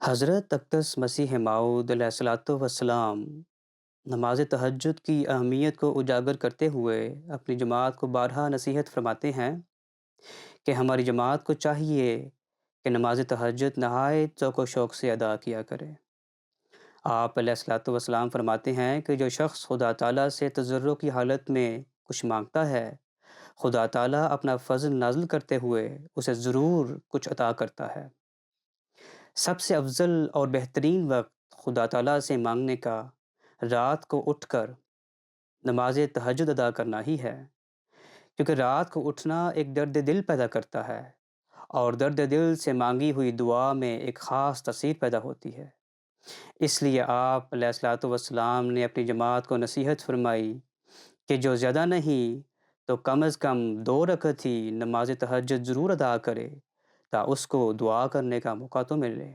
हज़रत अक़दस मसीह मौऊद अलैहिस्सलाम नमाज तहज्जुद की अहमियत को उजागर करते हुए अपनी जमात को बारहा नसीहत फरमाते हैं कि हमारी जमात को चाहिए कि नमाज तहज्जुद नहायत ज़ौक़ व शौक़ से अदा किया करे। आप अलैहिस्सलाम फरमाते हैं कि जो शख़्स खुदा ताला से तज़र्रुअ की हालत में कुछ माँगता है, खुदा ताला अपना फ़ज़ल नाज़िल करते हुए उसे ज़रूर कुछ अता करता है। सबसे अफ़ज़ल और बेहतरीन वक़्त खुदा ताला से माँगने का रात को उठकर नमाज़ तहज्जुद अदा करना ही है, क्योंकि रात को उठना एक दर्द दिल पैदा करता है और दर्द दिल से माँगी हुई दुआ में एक ख़ास तासीर पैदा होती है। इसलिए आप अलैहिस्सलाम ने अपनी जमात को नसीहत फ़रमाई कि जो ज़्यादा नहीं तो कम अज़ कम 2 रकअत ही नमाज़ तहज्जुद ज़रूर अदा करे, ता उसको दुआ करने का मौका तो मिले।